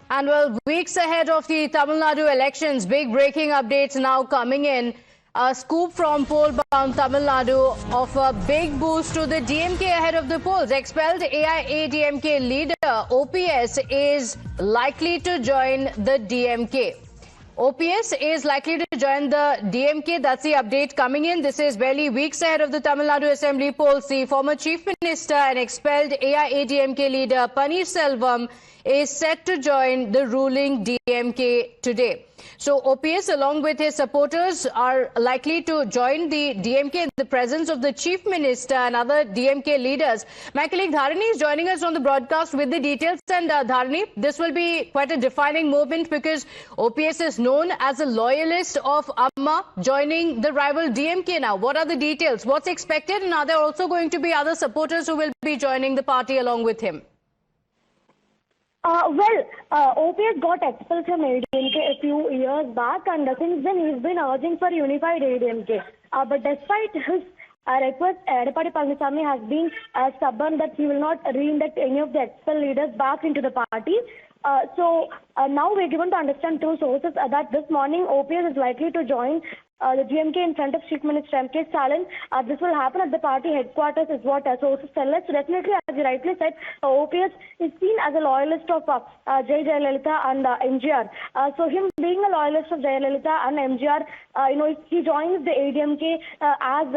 And well, weeks ahead of the Tamil Nadu elections, big breaking updates now coming in. A scoop from poll-bound Tamil Nadu of a big boost to the DMK ahead of the polls. Expelled AIADMK leader OPS is likely to join the DMK. OPS is likely to join the DMK. That's the update coming in. This is barely weeks ahead of the Tamil Nadu Assembly polls. The former Chief Minister and expelled AIADMK leader Panneerselvam is set to join the ruling DMK today. So OPS along with his supporters are likely to join the DMK in the presence of the Chief Minister and other DMK leaders. My colleague Dharani is joining us on the broadcast with the details. And Dharani, this will be quite a defining moment because OPS is known as a loyalist of Amma joining the rival DMK now. What are the details? What's expected? And are there also going to be other supporters who will be joining the party along with him? OPS got expelled from ADMK a few years back, and since then he's been urging for unified ADMK. But despite his request, Edappadi Palanisammy has been stubborn that he will not re-induct any of the expelled leaders back into the party. Now we're given to understand two sources that this morning OPS is likely to join the DMK in front of Chief Minister M.K. Stalin. This will happen at the party headquarters is what sources tell us. So definitely, as you rightly said, OPS is seen as a loyalist of Jayalalitha and MGR. So him being a loyalist of Jayalalitha and MGR, if he joins the ADMK as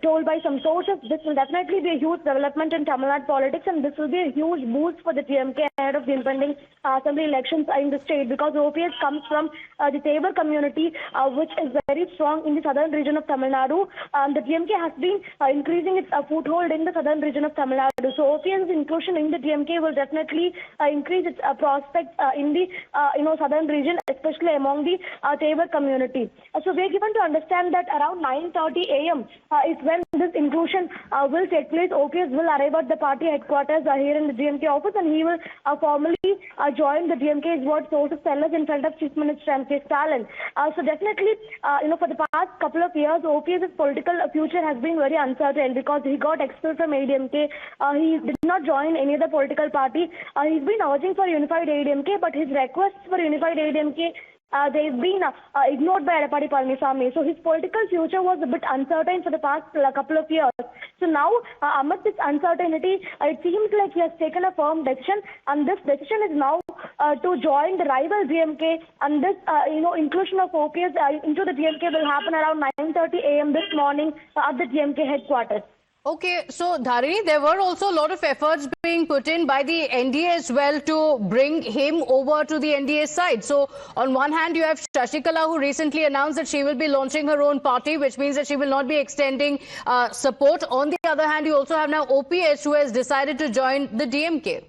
told by some sources, this will definitely be a huge development in Tamil Nadu politics, and this will be a huge boost for the DMK ahead of the impending assembly elections in the state, because OPS comes from the Tabor community, which is very strong in the southern region of Tamil Nadu. The DMK has been increasing its foothold in the southern region of Tamil Nadu. So OPS's inclusion in the DMK will definitely increase its prospects in the southern region, especially among the Tabor community. So we are given to understand that around 9:30 a.m. is when this inclusion will take place. OPS will arrive at the party headquarters here in the DMK office, and he will formally join the DMK, is what sources tell us, in front of Chief Minister M.K. Stalin. So definitely, for the past couple of years, OPS's political future has been very uncertain because he got expelled from ADMK. He did not join any other political party. He's been urging for unified ADMK, but his requests for unified ADMK, they've been ignored by Edappadi Palanisammy. So his political future was a bit uncertain for the past couple of years. So now, amidst this uncertainty, it seems like he has taken a firm decision, and this decision is now to join the rival DMK, and this inclusion of OPS into the DMK will happen around 9:30 a.m. this morning at the DMK headquarters. Okay, so Dharani, there were also a lot of efforts being put in by the NDA as well to bring him over to the NDA side. So on one hand, you have Shashikala, who recently announced that she will be launching her own party, which means that she will not be extending support. On the other hand, you also have now OPS, who has decided to join the DMK.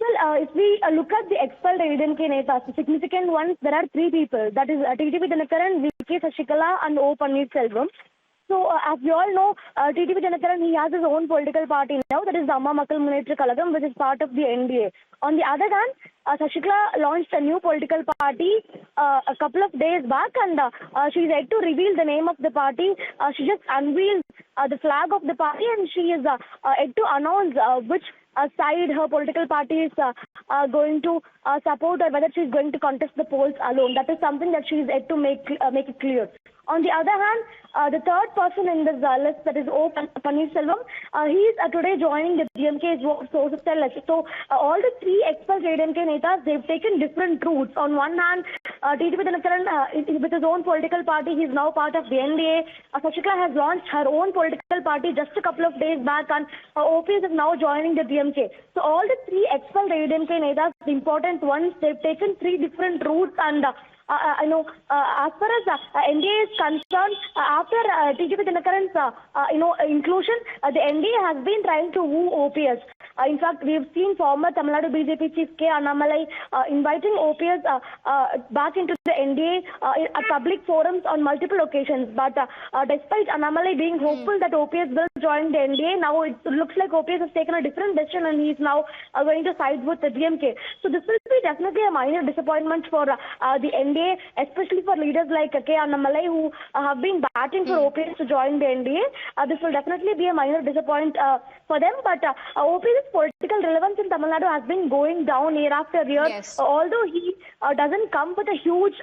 Well, if we look at the expelled AIADMK netas, the significant ones, there are three people. That is TTV Dinakaran, VK Shashikala and O Panneerselvam. So, as you all know, TTV Dinakaran, he has his own political party now, that is the Amma Makkal Munnetra Kalagam, which is part of the NDA. On the other hand, Shashikala launched a new political party a couple of days back, and she's yet to reveal the name of the party. She just unveiled the flag of the party, and she is yet to announce which side her political party is going to support, or whether she is going to contest the polls alone. That is something that she is yet to make it clear. On the other hand, the third person in this list, that is O Panneerselvam, he is today joining the DMK, is what sources tell us. So all the three expelled AIADMK netas, they've taken different routes. On one hand, TTV Dinakaran, with his own political party, he is now part of the NDA. Shashikala has launched her own political party just a couple of days back, and OPS is now joining the DMK. So all the three expelled AIADMK netas, the important ones, they've taken three different routes, and as far as NDA is concerned, after TTV Dinakaran's inclusion, the NDA has been trying to woo OPS. In fact, we've seen former Tamil Nadu BJP Chief K. Annamalai inviting OPS back into the NDA at public forums on multiple occasions. But despite Annamalai being hopeful that OPS will join the NDA, now it looks like OPS has taken a different decision, and he's now going to side with the DMK. So this will be definitely a minor disappointment for the NDA, especially for leaders like K. Annamalai, who have been batting for OPS to join the NDA. This will definitely be a minor disappointment for them. But OPS OP's political relevance in Tamil Nadu has been going down year after year. Yes. Although he doesn't come with a huge,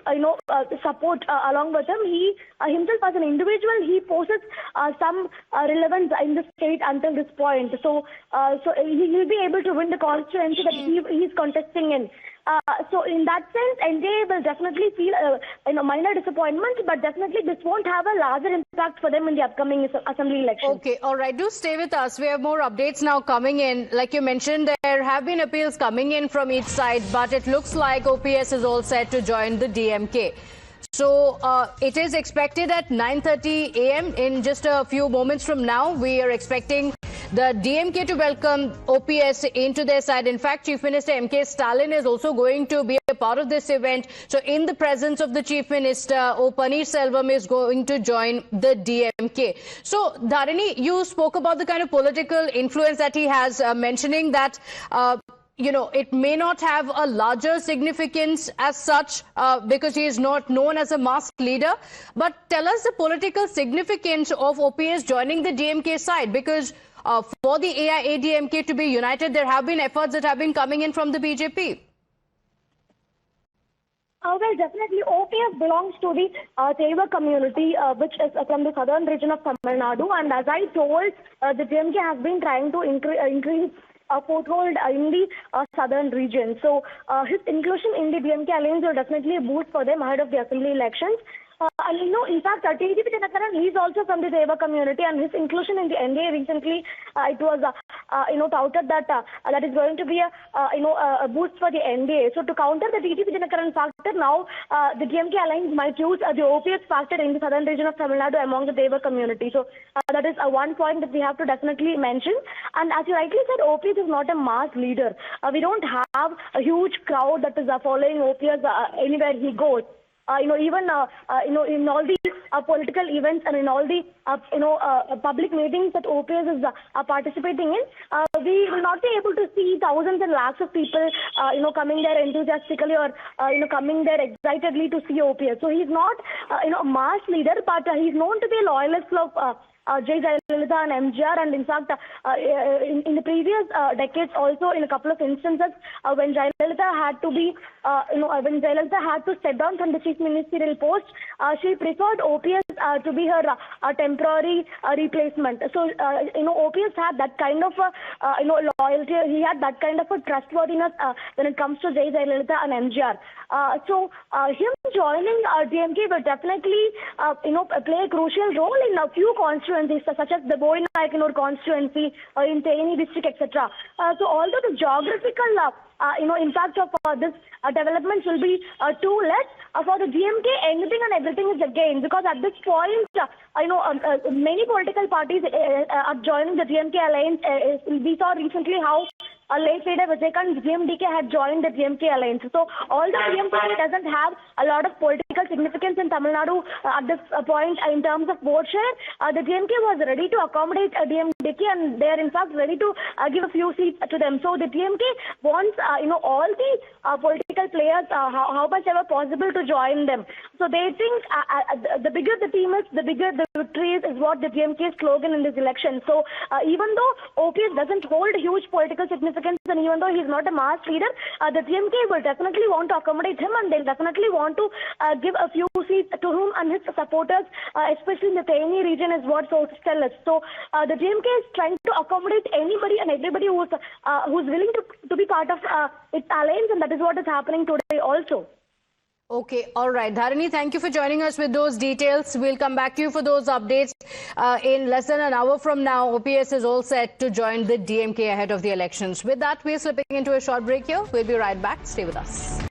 support along with him, he himself as an individual, he possesses some relevance in the state until this point. So he will be able to win the constituency that he is contesting in. So in that sense, NDA will definitely feel minor disappointment, but definitely this won't have a larger impact for them in the upcoming assembly election. Okay, all right. Do stay with us. We have more updates now coming in. Like you mentioned, there have been appeals coming in from each side, but it looks like OPS is all set to join the DMK. So it is expected at 9:30 a.m. in just a few moments from now. We are expecting the DMK to welcome OPS into their side. In fact, Chief Minister M.K. Stalin is also going to be a part of this event. So in the presence of the Chief Minister, O Panneerselvam is going to join the DMK. So Dharini, you spoke about the kind of political influence that he has, mentioning that it may not have a larger significance as such because he is not known as a mass leader. But tell us the political significance of OPS joining the DMK side, because for the AIADMK to be united, there have been efforts that have been coming in from the BJP. Well, definitely OPS belongs to the Teva community, which is from the southern region of Tamil Nadu. And as I told, the DMK has been trying to increase a foothold in the southern region. So his inclusion in the DMK alliance will definitely a boost for them ahead of the assembly elections. And in fact, TDP Dinakaran, he is also from the Deva community, and his inclusion in the NDA recently, it was touted that that is going to be a boost for the NDA. So to counter the TDP Dinakaran factor, now the DMK alliance might use the OPS factor in the southern region of Tamil Nadu among the Deva community. So that is one point that we have to definitely mention. And as you rightly said, OPS is not a mass leader. We don't have a huge crowd that is following OPS anywhere he goes. Even in all the political events and in all the public meetings that OPS is participating in, we will not be able to see thousands and lakhs of people coming there enthusiastically or coming there excitedly to see OPS. So he's not a mass leader, but he's known to be a loyalist of J. Jayalalitha and MGR, and in fact, in the previous decades, also in a couple of instances, when Jayalalitha had to be, when Jayalalitha had to step down from the chief ministerial post, she preferred OPS to be her temporary replacement. So, OPS had that kind of loyalty. He had that kind of a trustworthiness when it comes to J. Jayalalitha and MGR. So, him joining DMK will definitely, play a crucial role in a few constituencies, such as the Borinaikanur constituency, in Teni district, etc. So although the geographical impact of this development will be too less, for the DMK, anything and everything is a gain, because at this point, many political parties are joining the DMK alliance. We saw recently how late leader Vijaykanth DMDK had joined the DMK alliance. So although DMK doesn't have a lot of political significance in Tamil Nadu at this point in terms of vote share, the DMK was ready to accommodate DMDK, and they are in fact ready to give a few seats to them. So the DMK wants all the political players how much ever possible to join them. So they think the bigger the team is, the bigger the victory is what the DMK slogan in this election. So even though OPS doesn't hold huge political significance, and even though he's not a mass leader, the DMK will definitely want to accommodate him, and they'll definitely want to give a few seats to him and his supporters, especially in the Teni region, is what sources tell us. So the DMK is trying to accommodate anybody and everybody who's willing to be part of its alliance, and that is what is happening today also. Okay, all right. Dharini, thank you for joining us with those details. We'll come back to you for those updates in less than an hour from now. OPS is all set to join the DMK ahead of the elections. With that, we're slipping into a short break here. We'll be right back. Stay with us.